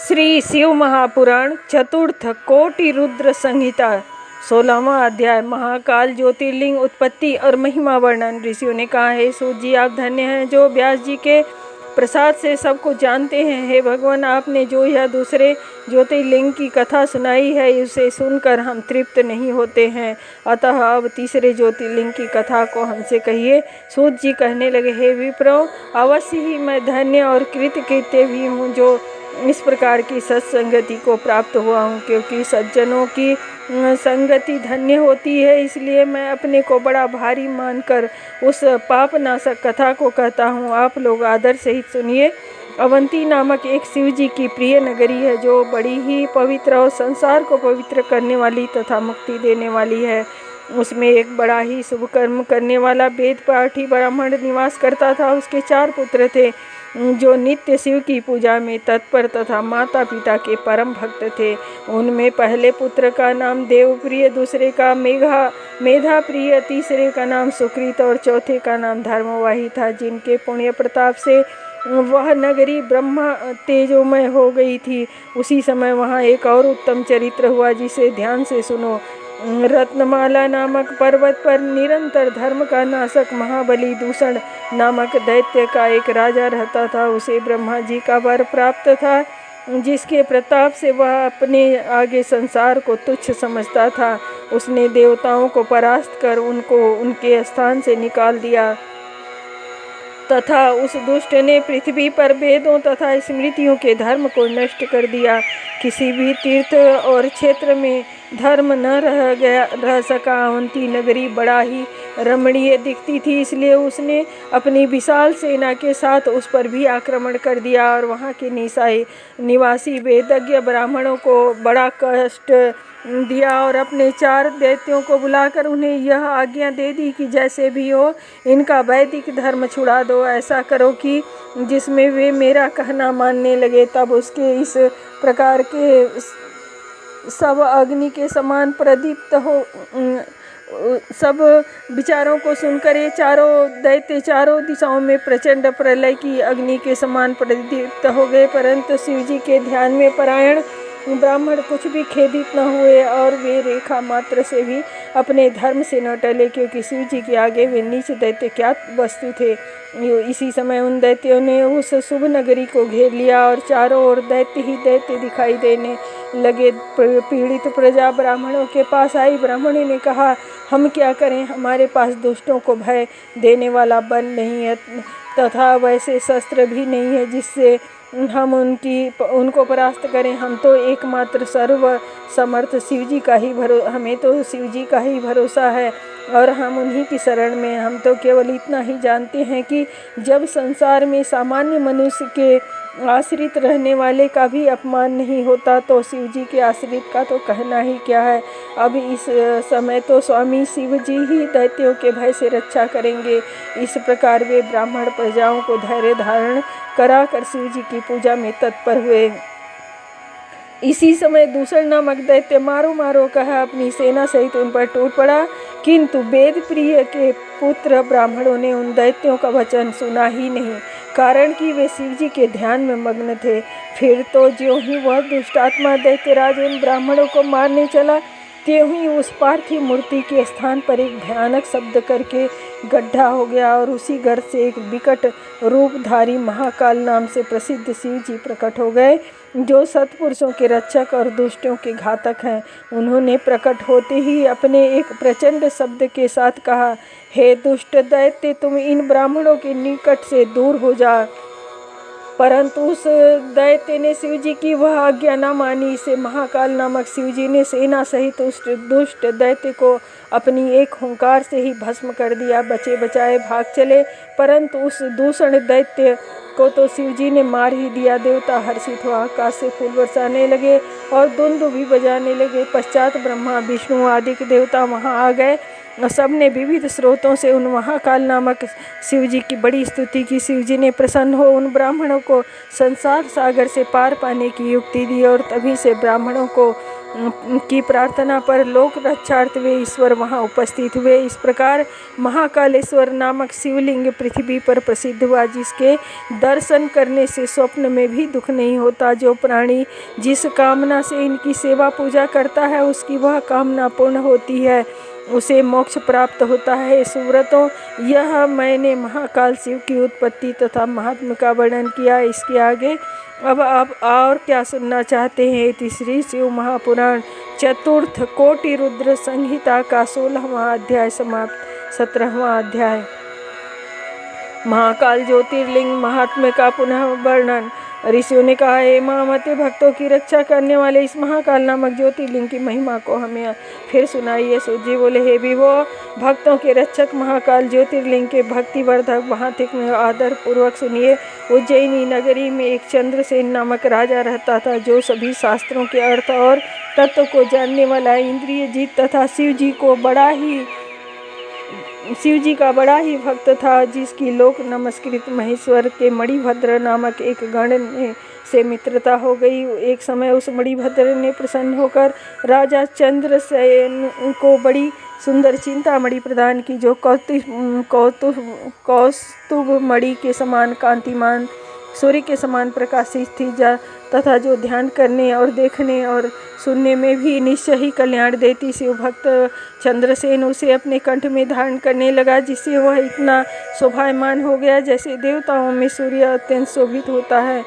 श्री शिव महापुराण चतुर्थ कोटि रुद्र संहिता 16वां अध्याय महाकाल ज्योतिर्लिंग उत्पत्ति और महिमा वर्णन। ऋषियों ने कहा, हे सूत जी, आप धन्य हैं जो व्यास जी के प्रसाद से सब कुछ जानते हैं। हे भगवान, आपने जो यह दूसरे ज्योतिर्लिंग की कथा सुनाई है उसे सुनकर हम तृप्त नहीं होते हैं, अतः अब तीसरे ज्योतिर्लिंग की कथा को हमसे कहिए। सूत जी कहने लगे, हे विप्रो, अवश्य ही मैं धन्य और कृतकृत्य भी हूँ जो इस प्रकार की सत्संगति को प्राप्त हुआ हूँ, क्योंकि सज्जनों की संगति धन्य होती है। इसलिए मैं अपने को बड़ा भारी मानकर उस पापनाशक कथा को कहता हूँ। आप लोग आदर सहित सुनिए। अवंती नामक एक शिव जी की प्रिय नगरी है जो बड़ी ही पवित्र और संसार को पवित्र करने वाली तथा मुक्ति देने वाली है। उसमें एक बड़ा ही शुभ कर्म करने वाला वेद पाठी ब्राह्मण निवास करता था। उसके 4 पुत्र थे जो नित्य शिव की पूजा में तत्पर तथा माता पिता के परम भक्त थे। उनमें पहले पुत्र का नाम देवप्रिय, दूसरे का मेधा प्रिय, तीसरे का नाम सुकृत और चौथे का नाम धर्मवाही था, जिनके पुण्य प्रताप से वह नगरी ब्रह्मा तेजोमय हो गई थी। उसी समय वहाँ एक और उत्तम चरित्र हुआ, जिसे ध्यान से सुनो। रत्नमाला नामक पर्वत पर निरंतर धर्म का नाशक महाबली दूषण नामक दैत्य का एक राजा रहता था। उसे ब्रह्मा जी का वर प्राप्त था, जिसके प्रताप से वह अपने आगे संसार को तुच्छ समझता था। उसने देवताओं को परास्त कर उनको उनके स्थान से निकाल दिया तथा उस दुष्ट ने पृथ्वी पर वेदों तथा स्मृतियों के धर्म को नष्ट कर दिया। किसी भी तीर्थ और क्षेत्र में धर्म न रह सका। अवंती नगरी बड़ा ही रमणीय दिखती थी, इसलिए उसने अपनी विशाल सेना के साथ उस पर भी आक्रमण कर दिया और वहाँ के निवासी वेदज्ञ ब्राह्मणों को बड़ा कष्ट दिया और अपने 4 दैत्यों को बुलाकर उन्हें यह आज्ञा दे दी कि जैसे भी हो इनका वैदिक धर्म छुड़ा दो। ऐसा करो कि जिसमें वे मेरा कहना मानने लगे। तब उसके इस प्रकार के सब अग्नि के समान प्रदीप्त हो। सब विचारों को सुनकर ये 4 दैत्य चारों दिशाओं में प्रचंड प्रलय की अग्नि के समान प्रदीप्त हो गए, परंतु शिव जी के ध्यान में परायण ब्राह्मण कुछ भी खेदित न हुए और वे रेखा मात्र से भी अपने धर्म से न टले, क्योंकि शिव जी के आगे वे नीच दैत्य क्या वस्तु थे। इसी समय उन दैत्यों ने उस शुभ नगरी को घेर लिया और चारों ओर दैत्य ही दैत्य दिखाई देने लगे। पीड़ित प्रजा ब्राह्मणों के पास आई। ब्राह्मणी ने कहा, हम क्या करें, हमारे पास दुष्टों को भय देने वाला बल नहीं है तथा वैसे शस्त्र भी नहीं है जिससे हम उनको परास्त करें। हम तो एकमात्र सर्व समर्थ हमें तो शिव जी का ही भरोसा है और हम उन्हीं की शरण में। हम तो केवल इतना ही जानते हैं कि जब संसार में सामान्य मनुष्य के आश्रित रहने वाले का भी अपमान नहीं होता तो शिव जी के आश्रित का तो कहना ही क्या है। अब इस समय तो स्वामी शिव जी ही दैत्यों के भय से रक्षा करेंगे। इस प्रकार वे ब्राह्मण प्रजाओं को धैर्य धारण कराकर शिव जी की पूजा में तत्पर हुए। इसी समय दूषण नामक दैत्य मारो मारो कहा अपनी सेना सहित उन पर टूट पड़ा, किंतु वेद प्रिय के पुत्र ब्राह्मणों ने उन दैत्यों का वचन सुना ही नहीं, कारण कि वे शिव जी के ध्यान में मग्न थे। फिर तो ज्यों ही वह दुष्टात्मा दैत्यराज उन ब्राह्मणों को मारने चला, त्यों ही उस पार्थिव मूर्ति के स्थान पर एक भयानक शब्द करके गड्ढा हो गया और उसी घर से एक विकट रूपधारी महाकाल नाम से प्रसिद्ध शिव जी प्रकट हो गए, जो सत्पुरुषों के रक्षक और दुष्टों के घातक हैं। उन्होंने प्रकट होते ही अपने एक प्रचंड शब्द के साथ कहा, हे दुष्ट दैत्य, तुम इन ब्राह्मणों के निकट से दूर हो जा। परंतु उस दैत्य ने शिव जी की वह आज्ञा न मानी। इसे महाकाल नामक शिव जी ने सेना सहित उस दुष्ट दैत्य को अपनी एक हुंकार से ही भस्म कर दिया। बचे बचाए भाग चले, परंतु उस दूषण दैत्य को तो शिव जी ने मार ही दिया। देवता हर्षित हो आकाश से फूल बरसाने लगे और दुंदुभ भी बजाने लगे। पश्चात ब्रह्मा विष्णु आदि के देवता वहां आ गए सबने विविध स्रोतों से उन महाकाल नामक शिव जी की बड़ी स्तुति की। शिव जी ने प्रसन्न हो उन ब्राह्मणों को संसार सागर से पार पाने की युक्ति दी और तभी से ब्राह्मणों को की प्रार्थना पर लोक रक्षार्थ वे ईश्वर वहां उपस्थित हुए। इस प्रकार महाकालेश्वर नामक शिवलिंग पृथ्वी पर प्रसिद्ध हुआ, जिसके दर्शन करने से स्वप्न में भी दुख नहीं होता। जो प्राणी जिस कामना से इनकी सेवा पूजा करता है उसकी वह कामना पूर्ण होती है, उसे मोक्ष प्राप्त होता है। सुव्रतों, यह मैंने महाकाल शिव की उत्पत्ति तथा महात्म्य का वर्णन किया। इसके आगे अब आप और क्या सुनना चाहते हैं? तीसरी शिव महापुराण चतुर्थ कोटि रुद्र संहिता का 16वां अध्याय समाप्त। 17वां अध्याय महाकाल ज्योतिर्लिंग महात्म्य का पुनः वर्णन। ऋषियों ने कहा, हे महामते, भक्तों की रक्षा करने वाले इस महाकाल नामक ज्योतिर्लिंग की महिमा को हमें फिर सुनाइए। सूत जी बोले, हे विभो, भक्तों के रक्षक महाकाल ज्योतिर्लिंग के भक्तिवर्धक महात्म्य में आदर पूर्वक सुनिए। उज्जैनी नगरी में एक चंद्रसेन नामक राजा रहता था, जो सभी शास्त्रों के अर्थ और तत्व को जानने वाला इंद्रिय जीत तथा शिव जी का बड़ा ही भक्त था, जिसकी लोक नमस्कृत महेश्वर के मणिभद्र नामक एक गण से मित्रता हो गई। एक समय उस मणिभद्र ने प्रसन्न होकर राजा चंद्रसेन को बड़ी सुंदर चिंतामणि प्रदान की, जो कौस्तुभ मणि के समान कांतिमान सूर्य के समान प्रकाशित थी तथा जो ध्यान करने और देखने और सुनने में भी निश्चय ही कल्याण देती। शिव भक्त चंद्रसेन उसे अपने कंठ में धारण करने लगा, जिससे वह इतना शोभायमान हो गया जैसे देवताओं में सूर्य अत्यंत शोभित होता है।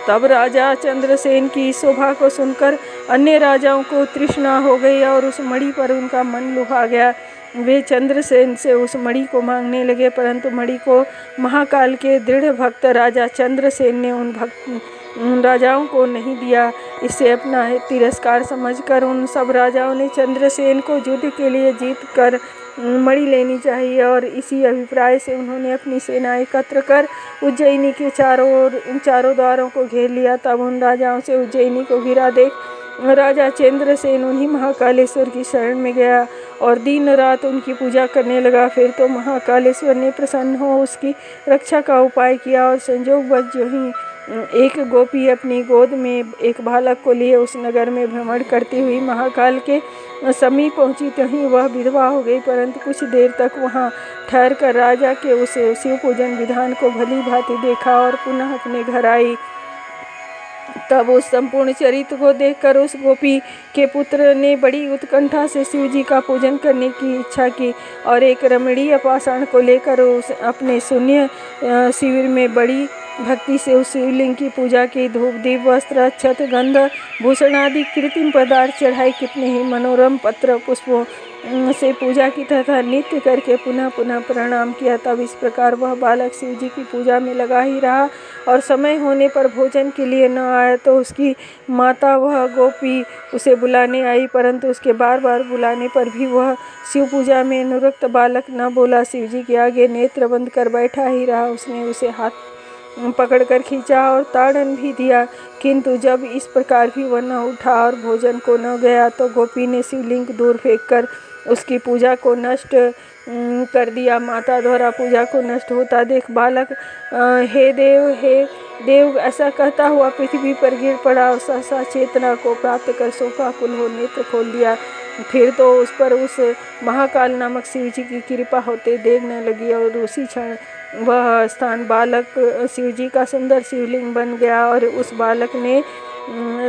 तब राजा चंद्रसेन की शोभा को सुनकर अन्य राजाओं को तृष्णा हो गई और उस मणि पर उनका मन लुभा गया। वे चंद्रसेन से उस मणि को मांगने लगे, परंतु मणि को महाकाल के दृढ़ भक्त राजा चंद्रसेन ने उन राजाओं को नहीं दिया। इसे अपना तिरस्कार समझकर उन सब राजाओं ने चंद्रसेन को युद्ध के लिए जीत कर मणि लेनी चाहिए, और इसी अभिप्राय से उन्होंने अपनी सेना एकत्र कर उज्जैनी के चारों द्वारों को घेर लिया। तब उन राजाओं से उज्जैनी को घिरा देख राजा चंद्रसेन उन्हीं महाकालेश्वर की शरण में गया और दिन रात उनकी पूजा करने लगा। फिर तो महाकालेश्वर ने प्रसन्न हो उसकी रक्षा का उपाय किया, और संयोगवश जो ही एक गोपी अपनी गोद में एक बालक को लिए उस नगर में भ्रमण करती हुई महाकाल के समीप पहुंची, तो ही वह विधवा हो गई। परंतु कुछ देर तक वहां ठहरकर राजा के उस शिव पूजन विधान को भली भांति देखा और पुनः अपने घर आई। तब उस संपूर्ण चरित्र को देखकर उस गोपी के पुत्र ने बड़ी उत्कंठा से शिव जी का पूजन करने की इच्छा की, और एक रमणीय पाषाण को लेकर उस अपने शून्य शिविर में बड़ी भक्ति से उस शिवलिंग की पूजा की। धूप दीप वस्त्र अक्षत गंध भूषण आदि कृत्रिम पदार्थ चढ़ाई, कितने ही मनोरम पत्र पुष्पों से पूजा की तथा नित्य करके पुनः पुनः प्रणाम किया। तब इस प्रकार वह बालक शिव जी की पूजा में लगा ही रहा, और समय होने पर भोजन के लिए न आया तो उसकी माता वह गोपी उसे बुलाने आई, परंतु उसके बार बार बुलाने पर भी वह शिव पूजा में अनुरक्त बालक न बोला। शिव जी के आगे नेत्र बंद कर बैठा ही रहा। उसने उसे हाथ पकड़कर खींचा और ताड़न भी दिया, किंतु जब इस प्रकार भी वह न उठा और भोजन को न गया, तो गोपी ने शिवलिंग दूर फेंककर उसकी पूजा को नष्ट कर दिया। माता द्वारा पूजा को नष्ट होता देख बालक हे देव ऐसा कहता हुआ पृथ्वी पर गिर पड़ा और सहसा चेतना को प्राप्त कर शोकाकुल हो नेत्र खोल दिया। फिर तो उस पर उस महाकाल नामक शिव जी की कृपा होते देर न लगी, और उसी क्षण वह स्थान बालक शिव जी का सुंदर शिवलिंग बन गया। और उस बालक ने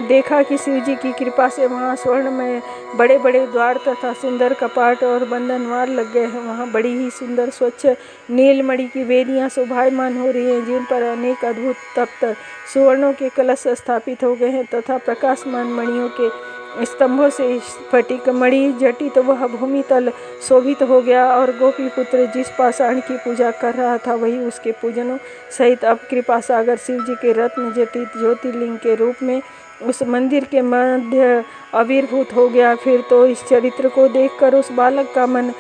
देखा कि शिव जी की कृपा से वहाँ स्वर्ण में बड़े बड़े द्वार तथा सुंदर कपाट और बंधनवार लग गए हैं। वहाँ बड़ी ही सुंदर स्वच्छ नीलमणि की वेदियाँ शोभायमान हो रही हैं, जिन पर अनेक अद्भुत तप्त सुवर्णों के कलश स्थापित हो गए हैं तथा प्रकाशमान मणियों के स्तंभों से स्फटिक मणि जटित वह भूमि तल शोभित हो गया। और गोपी पुत्र जिस पाषाण की पूजा कर रहा था, वही उसके पूजनों सहित अब कृपा सागर शिव जी के रत्न जटित ज्योतिर्लिंग के रूप में उस मंदिर के मध्य आविर्भूत हो गया। फिर तो इस चरित्र को देखकर उस बालक का मन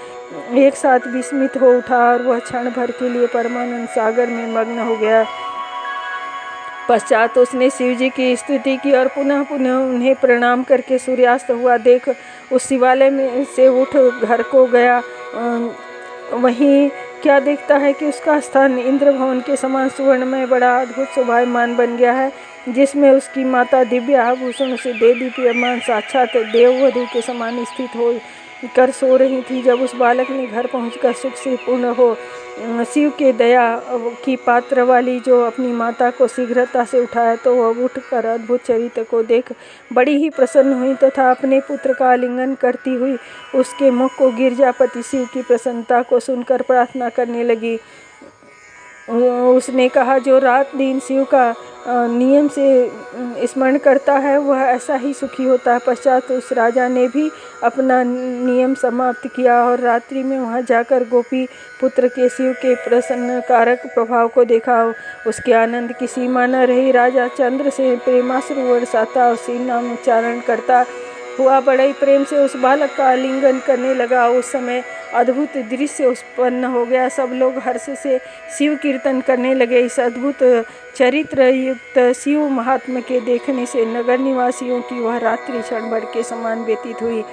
एक साथ विस्मित हो उठा, और वह क्षण भर के लिए परमानंद सागर में मग्न हो गया। पश्चात उसने शिव जी की स्तुति की और पुनः पुनः उन्हें प्रणाम करके सूर्यास्त हुआ देख उस शिवालय में से उठ घर को गया। वहीं क्या देखता है कि उसका स्थान इंद्र भवन के समान सुवर्ण में बड़ा अद्भुत शोभायमान बन गया है, जिसमें उसकी माता दिव्य आभूषण से देदीप्यमान साक्षात देववधू के समान स्थित हो कर सो रही थी। जब उस बालक ने घर पहुंचकर सुख से पूर्ण हो शिव के दया की पात्र वाली जो अपनी माता को शीघ्रता से उठाया, तो वह उठकर अद्भुत चरित्र को देख बड़ी ही प्रसन्न हुई तथा अपने पुत्र का आलिंगन करती हुई उसके मुख को गिरजापति शिव की प्रसन्नता को सुनकर प्रार्थना करने लगी। उसने कहा, जो रात दिन शिव का नियम से स्मरण करता है वह ऐसा ही सुखी होता है। पश्चात उस राजा ने भी अपना नियम समाप्त किया और रात्रि में वहां जाकर गोपी पुत्र के शिव के प्रसन्न कारक प्रभाव को देखा। उसके आनंद की सीमा न रही। राजा चंद्र से प्रेमाश्रु बरसाता और शिव नाम उच्चारण करता हुआ बड़े ही प्रेम से उस बालक का आलिंगन करने लगा। उस समय अद्भुत दृश्य उत्पन्न हो गया। सब लोग हर्ष से शिव कीर्तन करने लगे। इस अद्भुत चरित्र युक्त शिव महात्मा के देखने से नगर निवासियों की वह रात्रि क्षण भर के समान व्यतीत हुई।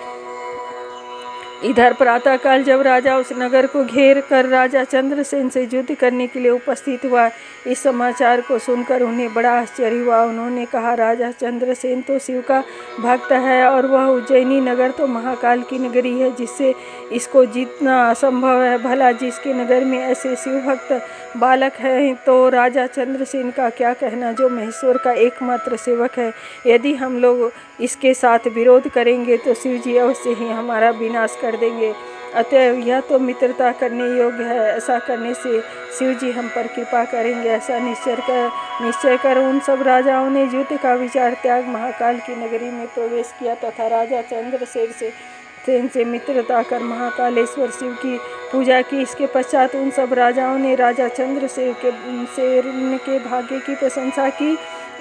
इधर प्रातःकाल जब राजा उस नगर को घेर कर राजा चंद्रसेन से युद्ध करने के लिए उपस्थित हुआ, इस समाचार को सुनकर उन्हें बड़ा आश्चर्य हुआ। उन्होंने कहा, राजा चंद्रसेन तो शिव का भक्त है और वह उज्जैनी नगर तो महाकाल की नगरी है, जिससे इसको जीतना असंभव है। भला जिसके नगर में ऐसे शिव भक्त बालक है, तो राजा चंद्रसेन का क्या कहना, जो महेश्वर का एकमात्र सेवक है। यदि हम लोग इसके साथ विरोध करेंगे तो शिव जी अवश्य ही हमारा विनाश कर देंगे। अतएव यह तो मित्रता करने योग्य है। ऐसा करने से शिव जी हम पर कृपा करेंगे। ऐसा निश्चय कर उन सब राजाओं ने युद्ध का विचार त्याग महाकाल की नगरी में प्रवेश किया तथा राजा चंद्रसेन से मित्रता कर महाकालेश्वर शिव की पूजा की। इसके पश्चात उन सब राजाओं ने राजा चंद्रसेन के भाग्य की प्रशंसा की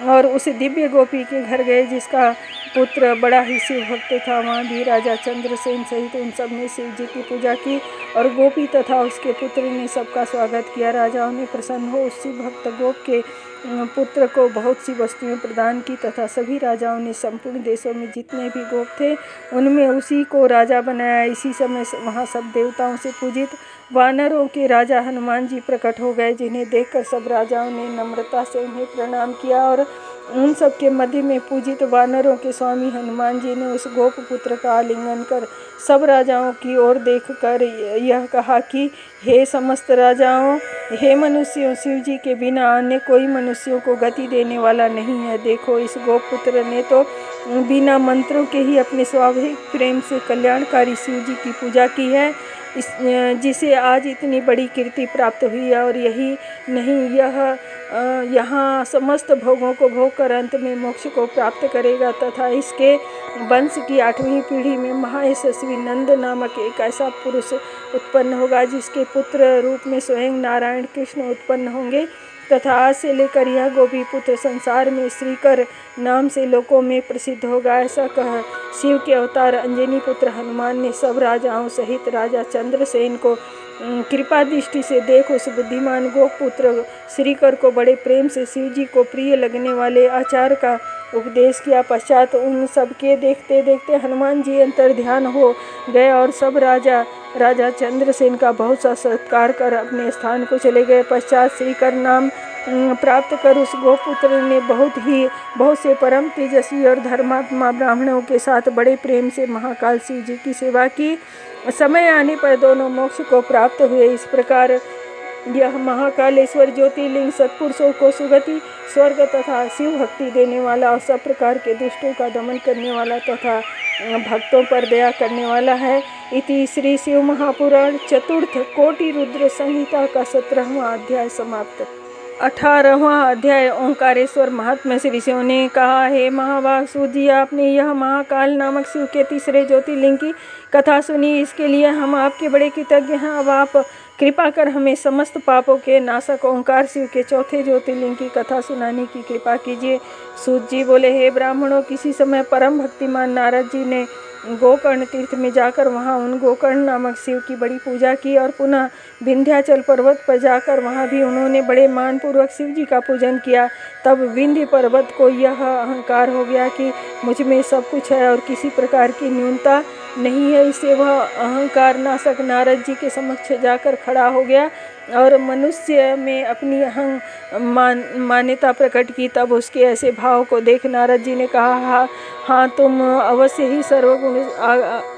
और उस दिव्य गोपी के घर गए, जिसका पुत्र बड़ा ही शिव भक्त था। वहाँ भी राजा चंद्रसेन सहित उन सब ने शिव जी की पूजा की और गोपी तथा उसके पुत्र ने सबका स्वागत किया। राजाओं ने प्रसन्न हो उस शिव भक्त गोप के पुत्र को बहुत सी वस्तुएं प्रदान की तथा सभी राजाओं ने संपूर्ण देशों में जितने भी गोप थे उनमें उसी को राजा बनाया। इसी समय वहाँ सब देवताओं से पूजित वानरों के राजा हनुमान जी प्रकट हो गए, जिन्हें देखकर सब राजाओं ने नम्रता से उन्हें प्रणाम किया और उन सब के मध्य में पूजित वानरों के स्वामी हनुमान जी ने उस गोप पुत्र का आलिंगन कर सब राजाओं की ओर देखकर यह कहा कि हे समस्त राजाओं, हे मनुष्यों, शिव जी के बिना अन्य कोई मनुष्यों को गति देने वाला नहीं है। देखो, इस गोप पुत्र ने तो बिना मंत्रों के ही अपने स्वाभाविक प्रेम से कल्याणकारी शिव जी की पूजा की है, जिसे आज इतनी बड़ी कीर्ति प्राप्त हुई है। और यही नहीं, यह यहाँ समस्त भोगों को भोग कर अंत में मोक्ष को प्राप्त करेगा तथा इसके वंश की 8वीं पीढ़ी में महायशस्वी नंद नामक एक ऐसा पुरुष उत्पन्न होगा, जिसके पुत्र रूप में स्वयं नारायण कृष्ण उत्पन्न होंगे तथा आज से लेकर यह गोपी पुत्र संसार में श्रीकर नाम से लोकों में प्रसिद्ध होगा। ऐसा कह शिव के अवतार अंजनी पुत्र हनुमान ने सब राजाओं सहित राजा चंद्रसेन को कृपा दृष्टि से देख उस बुद्धिमान गोपुत्र श्रीकर को बड़े प्रेम से शिव जी को प्रिय लगने वाले आचार का उपदेश किया। पश्चात उन सबके देखते देखते हनुमान जी अंतर ध्यान हो गए और सब राजा चंद्रसेन का बहुत सा सत्कार कर अपने स्थान को चले गए। पश्चात श्रीकर नाम प्राप्त कर उस गोपुत्र ने बहुत से परम तेजस्वी और धर्मात्मा ब्राह्मणों के साथ बड़े प्रेम से महाकाल शिव जी की सेवा की। समय आने पर दोनों मोक्ष को प्राप्त हुए। इस प्रकार यह महाकालेश्वर ज्योतिर्लिंग सत्पुरुषों को सुगति, स्वर्ग तथा शिव भक्ति देने वाला और सब प्रकार के दुष्टों का दमन करने वाला तथा भक्तों पर दया करने वाला है। इति श्री शिव महापुराण चतुर्थ कोटि रुद्र संहिता का 17वां अध्याय समाप्त। 18वां अध्याय ओंकारेश्वर महात्म्य। श्री शिव ने कहा, हे महाभाग सूत जी, आपने यह महाकाल नामक शिव के तीसरे ज्योतिर्लिंग की कथा सुनी, इसके लिए हम आपके बड़े कृतज्ञ हैं। अब आप कृपा कर हमें समस्त पापों के नाशक ओंकार शिव के चौथे ज्योतिर्लिंग की कथा सुनाने की कृपा कीजिए। सूत जी बोले, हे ब्राह्मणों, किसी समय परम भक्तिमान नारद जी ने गोकर्ण तीर्थ में जाकर वहाँ उन गोकर्ण नामक शिव की बड़ी पूजा की और पुनः विंध्याचल पर्वत पर जाकर वहाँ भी उन्होंने बड़े मानपूर्वक शिव जी का पूजन किया। तब विंध्य पर्वत को यह अहंकार हो गया कि मुझ में सब कुछ है और किसी प्रकार की न्यूनता नहीं है। इससे वह अहंकार नाशक नारद जी के समक्ष जाकर खड़ा हो गया और मनुष्य में अपनी मान्यता प्रकट की। तब उसके ऐसे भाव को देख नारद जी ने कहा, हाँ तुम अवश्य ही सर्वगुण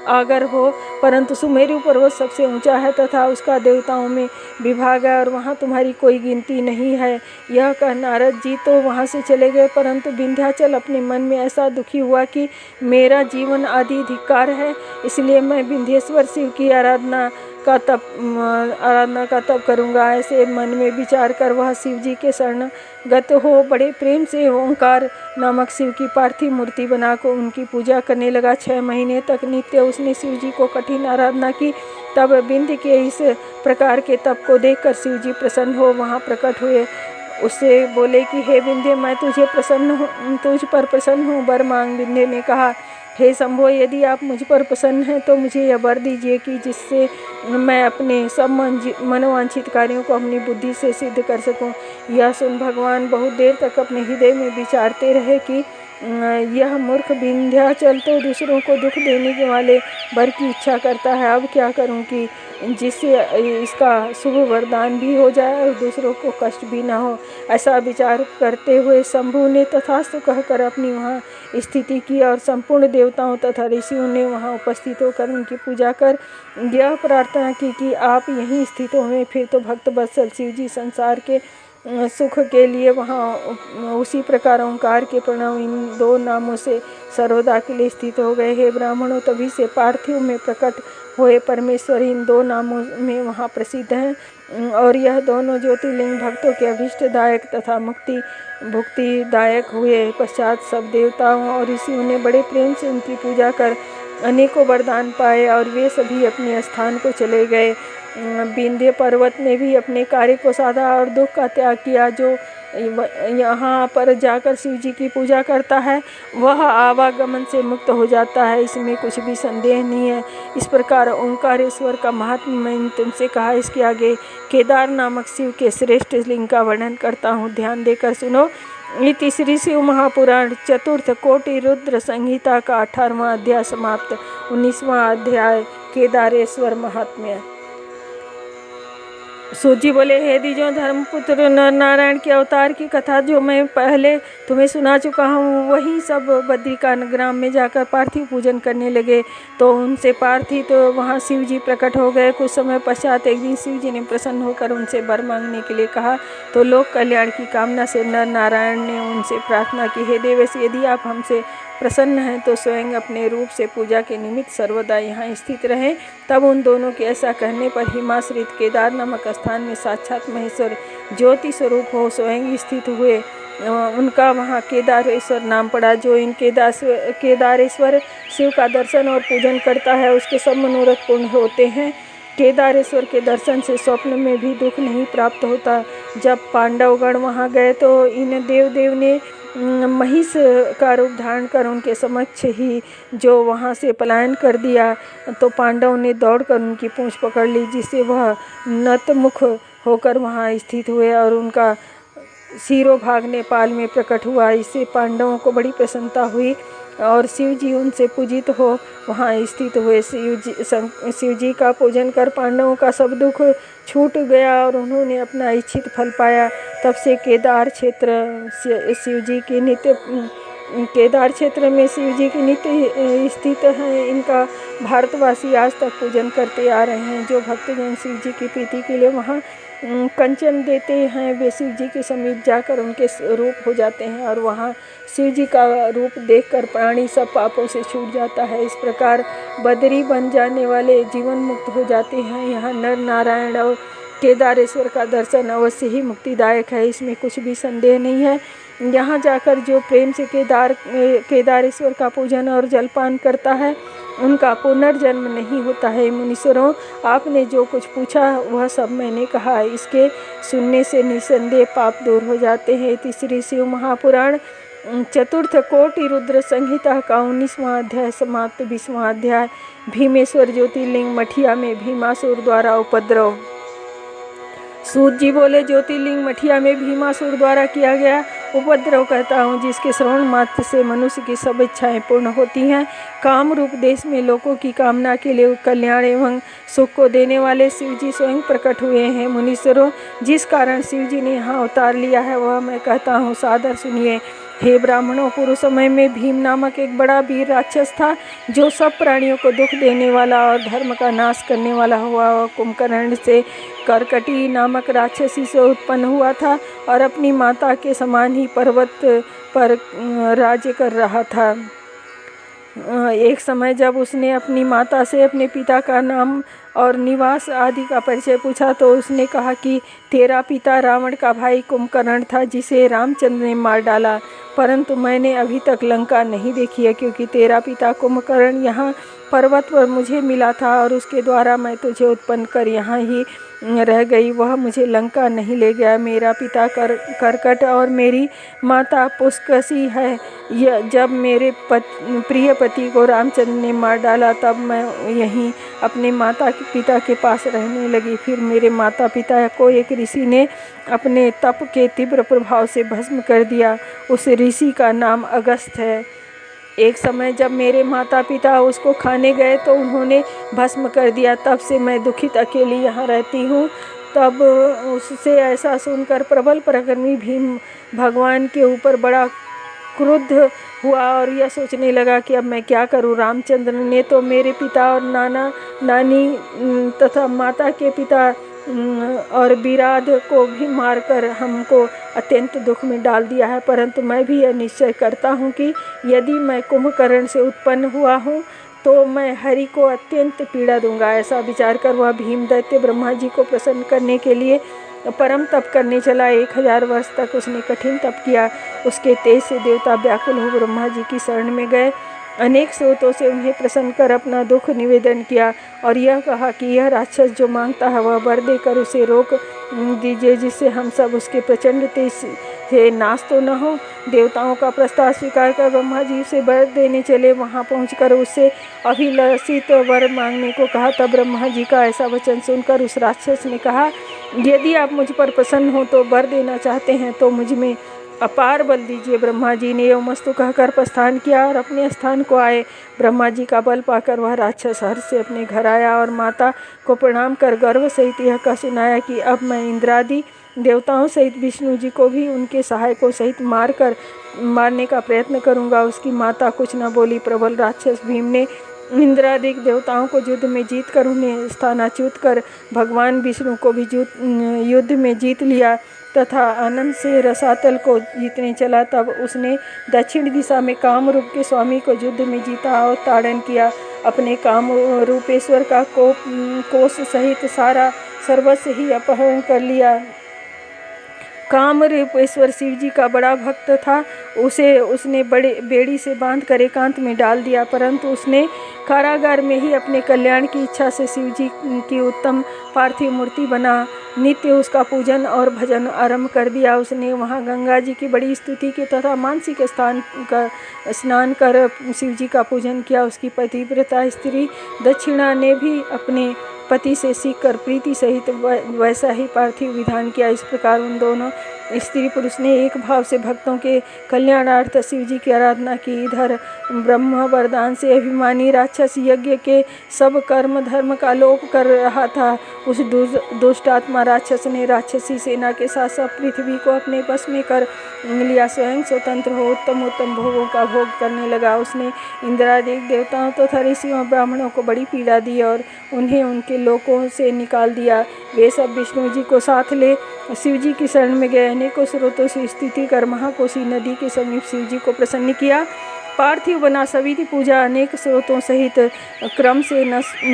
आगर हो, परंतु सुमेरु पर्वत सबसे ऊंचा है तथा उसका देवताओं में विभाग है और वहाँ तुम्हारी कोई गिनती नहीं है। यह कह नारद जी तो वहाँ से चले गए, परंतु विंध्याचल अपने मन में ऐसा दुखी हुआ कि मेरा जीवन आदि धिक्कार है, इसलिए मैं विंध्येश्वर शिव की आराधना का तप करूँगा। ऐसे मन में विचार कर वह शिव जी के शरणगत हो बड़े प्रेम से ओंकार नामक शिव की पार्थिव मूर्ति बनाकर उनकी पूजा करने लगा। 6 महीने तक नित्य उसने शिव जी को कठिन आराधना की। तब विंध्य के इस प्रकार के तप को देखकर शिव जी प्रसन्न हो वहाँ प्रकट हुए। उससे बोले कि हे विंध्य, मैं तुझ पर प्रसन्न हूँ, वर मांग। विंध्य ने कहा, हे शंभो, यदि आप मुझ पर प्रसन्न हैं तो मुझे यह वर दीजिए कि जिससे मैं अपने सब मनोवांछित कार्यों को अपनी बुद्धि से सिद्ध कर सकूं। यह सुन भगवान बहुत देर तक अपने हृदय में विचारते रहे कि यह मूर्ख विंध्याचल तो दूसरों को दुख देने के वाले वर की इच्छा करता है। अब क्या करूं कि जिससे इसका शुभ वरदान भी हो जाए और दूसरों को कष्ट भी ना हो। ऐसा विचार करते हुए शंभु ने तथास्तु कहकर अपनी वहाँ स्थिति की और संपूर्ण देवताओं तथा ऋषियों ने वहाँ उपस्थित होकर उनकी पूजा कर यह प्रार्थना की कि आप यहीं स्थित हों। फिर तो भक्त वत्सल शिव जी संसार के सुख के लिए वहाँ उसी प्रकार ओंकार के प्रणव इन 2 नामों से सर्वदा के लिए स्थित हो गए। हे ब्राह्मणों, तभी से पार्थिव में प्रकट हुए परमेश्वर इन 2 नामों में वहाँ प्रसिद्ध हैं और यह दोनों ज्योतिर्लिंग भक्तों के अभीष्टदायक तथा भुक्तिदायक हुए। पश्चात सब देवताओं और ऋषियों ने बड़े प्रेम से उनकी पूजा कर अनेकों वरदान पाए और वे सभी अपने स्थान को चले गए। विंध्य पर्वत ने भी अपने कार्य को साधा और दुख का त्याग किया। जो यहाँ पर जाकर शिव जी की पूजा करता है वह आवागमन से मुक्त हो जाता है, इसमें कुछ भी संदेह नहीं है। इस प्रकार ओंकारेश्वर का महात्म्य मैंने तुमसे कहा। इसके आगे केदार नामक शिव के श्रेष्ठ लिंग का वर्णन करता हूँ, ध्यान देकर सुनो। इति श्री शिव महापुराण चतुर्थ कोटि रुद्र संहिता का 18वां अध्याय समाप्त। 19वां अध्याय केदारेश्वर महात्म्य। सूत जी बोले, हे द्विजों, धर्मपुत्र नर नारायण के अवतार की कथा जो मैं पहले तुम्हें सुना चुका हूँ, वही सब बद्रिका ग्राम में जाकर पार्थिव पूजन करने लगे। तो उनसे पार्थिव तो वहाँ शिव जी प्रकट हो गए। कुछ समय पश्चात एक दिन शिव जी ने प्रसन्न होकर उनसे वर मांगने के लिए कहा। तो लोक कल्याण की कामना से नर नारायण ने उनसे प्रार्थना की, हे देवेश, यदि आप हमसे प्रसन्न हैं तो स्वयं अपने रूप से पूजा के निमित्त सर्वदा यहाँ स्थित रहें। तब उन दोनों के ऐसा कहने पर हिमाश्रित केदार नामक स्थान में साक्षात महेश्वर ज्योति स्वरूप हो स्वयं स्थित हुए। उनका वहाँ केदारेश्वर नाम पड़ा। जो इन केदारेश्वर शिव का दर्शन और पूजन करता है उसके सब मनोरथ पूर्ण होते हैं। केदारेश्वर के दर्शन से स्वप्न में भी दुख नहीं प्राप्त होता। जब पांडवगण वहाँ गए तो इन देव ने महिष का रूप धारण कर उनके समक्ष ही जो वहाँ से पलायन कर दिया। तो पांडव ने दौड़कर उनकी पूंछ पकड़ ली, जिससे वह नतमुख होकर वहाँ स्थित हुए और उनका शिरोभाग नेपाल में प्रकट हुआ। इससे पांडवों को बड़ी प्रसन्नता हुई और शिव जी उनसे पूजित हो वहाँ स्थित हुए। शिव जी का पूजन कर पांडवों का सब दुख छूट गया और उन्होंने अपना इच्छित फल पाया। तब से केदार क्षेत्र में शिव जी की नित्य स्थित हैं। इनका भारतवासी आज तक पूजन करते आ रहे हैं। जो भक्तजन शिव जी की प्रीति के लिए वहाँ कंचन देते हैं वे शिव जी के समीप जाकर उनके रूप हो जाते हैं और वहाँ शिव जी का रूप देखकर प्राणी सब पापों से छूट जाता है। इस प्रकार बदरी बन जाने वाले जीवन मुक्त हो जाते हैं। यहाँ नर नारायण और केदारेश्वर का दर्शन अवश्य ही मुक्तिदायक है, इसमें कुछ भी संदेह नहीं है। यहाँ जाकर जो प्रेम से केदारेश्वर का पूजन और जलपान करता है उनका पुनर्जन्म नहीं होता है। मुनीश्वरों, आपने जो कुछ पूछा वह सब मैंने कहा। इसके सुनने से निसंदेह पाप दूर हो जाते हैं। तीसरी शिव महापुराण चतुर्थ कोटि रुद्र संहिता का 19वां अध्याय समाप्त। 20वां अध्याय भीमेश्वर ज्योतिर्लिंग मठिया में भीमासुर द्वारा उपद्रव। सूत जी बोले, ज्योतिर्लिंग मठिया में भीमासुर द्वारा किया गया उपद्रव कहता हूँ, जिसके श्रवण मात्र से मनुष्य की सब इच्छाएं पूर्ण होती हैं। काम रूप देश में लोगों की कामना के लिए कल्याण एवं सुख को देने वाले शिव जी स्वयं प्रकट हुए हैं। मुनीश्वरों, जिस कारण शिव जी ने यहाँ अवतार लिया है वह मैं कहता हूँ, सादर सुनिए। हे ब्राह्मणों, पूर्व समय में भीम नामक एक बड़ा वीर राक्षस था, जो सब प्राणियों को दुख देने वाला और धर्म का नाश करने वाला हुआ। वह कुंभकर्ण से करकटी नामक राक्षसी से उत्पन्न हुआ था और अपनी माता के समान ही पर्वत पर राज्य कर रहा था। एक समय जब उसने अपनी माता से अपने पिता का नाम और निवास आदि का परिचय पूछा तो उसने कहा कि तेरा पिता रावण का भाई कुंभकर्ण था, जिसे रामचंद्र ने मार डाला, परंतु मैंने अभी तक लंका नहीं देखी है, क्योंकि तेरा पिता कुंभकर्ण यहाँ पर्वत पर मुझे मिला था और उसके द्वारा मैं तुझे उत्पन्न कर यहाँ ही रह गई। वह मुझे लंका नहीं ले गया। मेरा पिता करकट और मेरी माता पुष्कसी है। जब मेरे प्रिय पति को रामचंद्र ने मार डाला तब मैं यहीं अपने माता पिता के पास रहने लगी। फिर मेरे माता पिता को एक ऋषि ने अपने तप के तीव्र प्रभाव से भस्म कर दिया। उस ऋषि का नाम अगस्त्य है। एक समय जब मेरे माता पिता उसको खाने गए तो उन्होंने भस्म कर दिया। तब से मैं दुखित अकेली यहाँ रहती हूँ। तब उससे ऐसा सुनकर प्रबल पराक्रमी भीम भगवान के ऊपर बड़ा क्रुद्ध हुआ और यह सोचने लगा कि अब मैं क्या करूं। रामचंद्र ने तो मेरे पिता और नाना नानी तथा माता के पिता और विराध को भी मारकर हमको अत्यंत दुख में डाल दिया है, परंतु मैं भी यह निश्चय करता हूँ कि यदि मैं कुंभकर्ण से उत्पन्न हुआ हूँ तो मैं हरि को अत्यंत पीड़ा दूंगा। ऐसा विचार कर वह भीम दैत्य ब्रह्मा जी को प्रसन्न करने के लिए परम तप करने चला। 1000 वर्ष तक उसने कठिन तप किया। उसके तेज से देवता व्याकुल हो ब्रह्मा जी की शरण में गए। अनेक स्रोतों से उन्हें प्रसन्न कर अपना दुख निवेदन किया और यह कहा कि यह राक्षस जो मांगता है वह वर देकर उसे रोक दीजिए, जिससे हम सब उसके प्रचंड तेज से नाश तो न हो। देवताओं का प्रस्ताव स्वीकार कर ब्रह्मा जी उसे वर देने चले। वहां पहुंचकर उससे अभिलषित वर मांगने को कहा। तब ब्रह्मा जी का ऐसा वचन सुनकर उस राक्षस ने कहा, यदि आप मुझ पर प्रसन्न हो तो वर देना चाहते हैं तो मुझ में अपार बल दीजिए। ब्रह्मा जी ने एवमस्तु कहकर प्रस्थान किया और अपने स्थान को आए। ब्रह्मा जी का बल पाकर वह राक्षस हर्ष से अपने घर आया और माता को प्रणाम कर गर्व सहित यह कह सुनाया कि अब मैं इंद्रादि देवताओं सहित विष्णु जी को भी उनके सहायकों सहित मारने का प्रयत्न करूंगा। उसकी माता कुछ न बोली। प्रबल राक्षस भीम ने इंद्रादिक देवताओं को युद्ध में जीत कर उन्हें स्थानाच्युत कर भगवान विष्णु को भी युद्ध में जीत लिया तथा आनंद से रसातल को जीतने चला। तब उसने दक्षिण दिशा में काम रूप के स्वामी को युद्ध में जीता और ताड़न किया। अपने काम रूपेश्वर का कोष सहित सारा सर्वस्व ही अपहरण कर लिया। काम रूपेश्वर शिव जी का बड़ा भक्त था। उसने बड़े बेड़ी से बांध कर एकांत में डाल दिया, परंतु उसने कारागार में ही अपने कल्याण की इच्छा से शिव जी की उत्तम पार्थिव मूर्ति बना नित्य उसका पूजन और भजन आरंभ कर दिया। उसने वहां गंगा जी की बड़ी स्तुति की तथा मानसिक स्नान कर शिव जी का पूजन किया। उसकी पतिव्रता स्त्री दक्षिणा ने भी अपने पति से सीखकर प्रीति सहित वैसा ही पार्थिव विधान किया। इस प्रकार उन दोनों स्त्री पुरुष ने एक भाव से भक्तों के कल्याणार्थ शिव जी की आराधना की। इधर ब्रह्म वरदान से अभिमानी राक्षस यज्ञ के सब कर्म धर्म का लोप कर रहा था। उस दुष्टात्मा राक्षस ने राक्षसी सेना के साथ सब पृथ्वी को अपने बस में कर लिया। स्वयं स्वतंत्र हो उत्तम उत्तम भोगों का भोग करने लगा। उसने इंद्रादिक देवताओं तथा ऋषियों ब्राह्मणों को बड़ी पीड़ा दी और उन्हें उनके लोकों से निकाल दिया। वे सब विष्णु जी को साथ ले शिव जी की शरण में गए। अनेकों स्रोतों से स्तुति कर महाकोशी नदी के समीप शिव जी को प्रसन्न किया। पार्थिव बना सविधि पूजा अनेक स्रोतों सहित क्रम से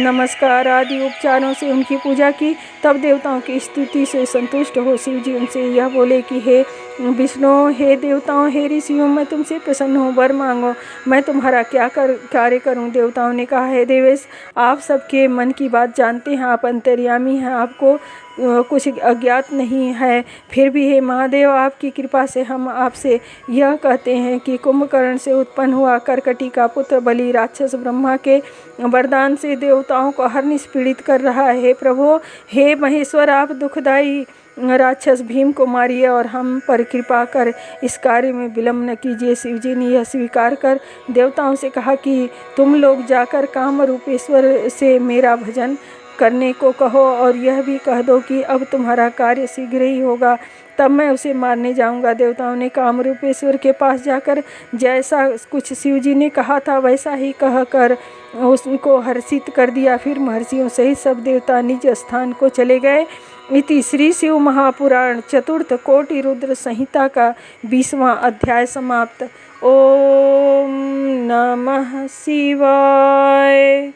नमस्कार आदि उपचारों से उनकी पूजा की। तब देवताओं की स्तुति से संतुष्ट हो शिव जी उनसे यह बोले कि हे विष्णु, हे देवताओं, हे ऋषियों, मैं तुमसे प्रसन्न हूँ, वर मांगो, मैं तुम्हारा क्या कार्य करूँ। देवताओं ने कहा, हे देवेश, आप सबके मन की बात जानते हैं, आप अंतर्यामी हैं, आपको कुछ अज्ञात नहीं है। फिर भी हे महादेव, आपकी कृपा से हम आपसे यह कहते हैं कि कुंभकर्ण से उत्पन्न हुआ करकटी का पुत्र बलि राक्षस ब्रह्मा के वरदान से देवताओं को हरनिश पीड़ित कर रहा है। हे प्रभु, हे महेश्वर, आप दुखदाई राक्षस भीम को मारिए और हम पर कृपा कर इस कार्य में विलम्ब न कीजिए। शिवजी ने यह स्वीकार कर देवताओं से कहा कि तुम लोग जाकर काम रूपेश्वर से मेरा भजन करने को कहो और यह भी कह दो कि अब तुम्हारा कार्य शीघ्र ही होगा, तब मैं उसे मारने जाऊंगा। देवताओं ने कामरूपेश्वर के पास जाकर जैसा कुछ शिवजी ने कहा था वैसा ही कहकर उसको हर्षित कर दिया। फिर महर्षियों सहित सब देवता निज स्थान को चले गए। इति श्री शिव महापुराण चतुर्थ कोटि रुद्र संहिता का 20वां अध्याय समाप्त। ओम नमः शिवाय।